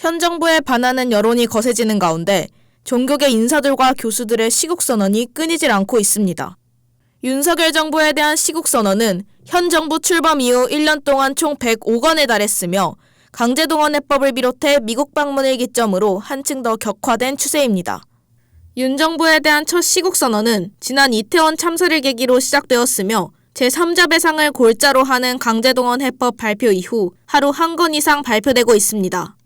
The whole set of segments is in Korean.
현 정부에 반하는 여론이 거세지는 가운데 종교계 인사들과 교수들의 시국선언이 끊이질 않고 있습니다. 윤석열 정부에 대한 시국선언은 현 정부 출범 이후 1년 동안 총 105건에 달했으며 강제동원 해법을 비롯해 미국 방문을 기점으로 한층 더 격화된 추세입니다. 윤 정부에 대한 첫 시국선언은 지난 이태원 참사를 계기로 시작되었으며 제3자 배상을 골자로 하는 강제동원 해법 발표 이후 하루 한 건 이상 발표되고 있습니다.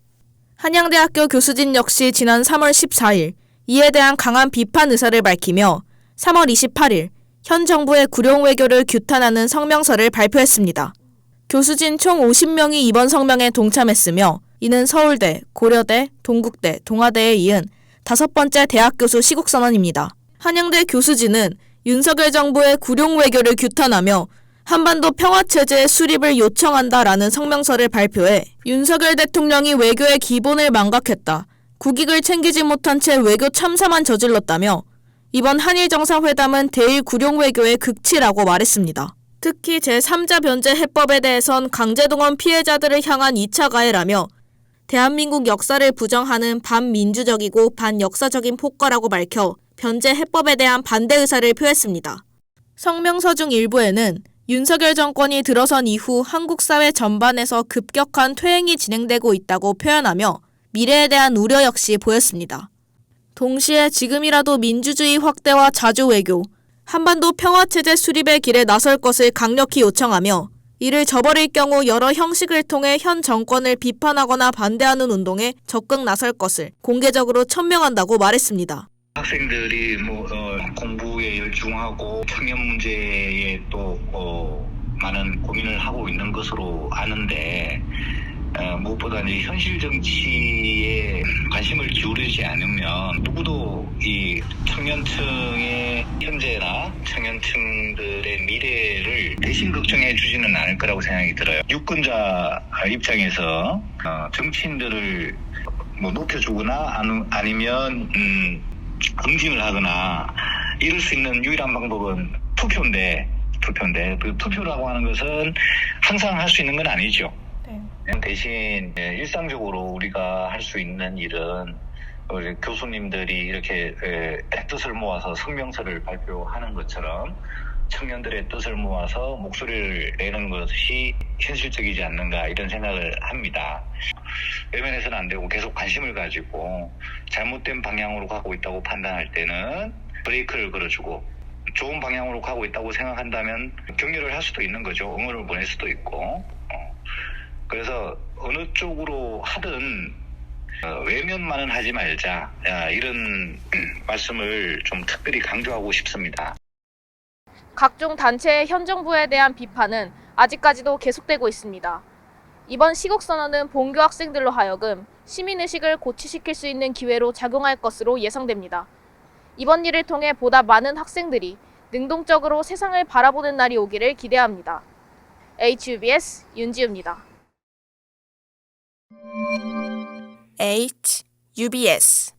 한양대학교 교수진 역시 지난 3월 14일 이에 대한 강한 비판 의사를 밝히며 3월 28일 현 정부의 구룡 외교를 규탄하는 성명서를 발표했습니다. 교수진 총 50명이 이번 성명에 동참했으며 이는 서울대, 고려대, 동국대, 동아대에 이은 5번째 대학 교수 시국선언입니다. 한양대 교수진은 윤석열 정부의 구룡 외교를 규탄하며 한반도 평화체제의 수립을 요청한다라는 성명서를 발표해 윤석열 대통령이 외교의 기본을 망각했다. 국익을 챙기지 못한 채 외교 참사만 저질렀다며 이번 한일 정상회담은 대일 구룡 외교의 극치라고 말했습니다. 특히 제3자 변제 해법에 대해선 강제동원 피해자들을 향한 2차 가해라며 대한민국 역사를 부정하는 반민주적이고 반역사적인 폭거라고 밝혀 변제 해법에 대한 반대 의사를 표했습니다. 성명서 중 일부에는 윤석열 정권이 들어선 이후 한국 사회 전반에서 급격한 퇴행이 진행되고 있다고 표현하며 미래에 대한 우려 역시 보였습니다. 동시에 지금이라도 민주주의 확대와 자주 외교, 한반도 평화체제 수립의 길에 나설 것을 강력히 요청하며 이를 저버릴 경우 여러 형식을 통해 현 정권을 비판하거나 반대하는 운동에 적극 나설 것을 공개적으로 천명한다고 말했습니다. 학생들이 공부에 열중하고 청년 문제에 또 많은 고민을 하고 있는 것으로 아는데 무엇보다 이제 현실 정치에 관심을 기울이지 않으면 누구도 이 청년층의 현재나 청년층들의 미래를 대신 걱정해 주지는 않을 거라고 생각이 들어요. 유권자 입장에서 정치인들을 높여주거나 아니면 응징을 하거나 이럴 수 있는 유일한 방법은 투표인데 그 투표라고 하는 것은 항상 할 수 있는 건 아니죠. 대신 일상적으로 우리가 할 수 있는 일은 우리 교수님들이 이렇게 뜻을 모아서 성명서를 발표하는 것처럼 청년들의 뜻을 모아서 목소리를 내는 것이 현실적이지 않는가 이런 생각을 합니다. 외면해서는 안 되고 계속 관심을 가지고 잘못된 방향으로 가고 있다고 판단할 때는 브레이크를 걸어주고 좋은 방향으로 가고 있다고 생각한다면 격려를 할 수도 있는 거죠. 응원을 보낼 수도 있고. 그래서 어느 쪽으로 하든 외면만은 하지 말자 이런 말씀을 좀 특별히 강조하고 싶습니다. 각종 단체의 현 정부에 대한 비판은 아직까지도 계속되고 있습니다. 이번 시국선언은 본교 학생들로 하여금 시민의식을 고취시킬 수 있는 기회로 작용할 것으로 예상됩니다. 이번 일을 통해 보다 많은 학생들이 능동적으로 세상을 바라보는 날이 오기를 기대합니다. HUBS 윤지우입니다. HUBS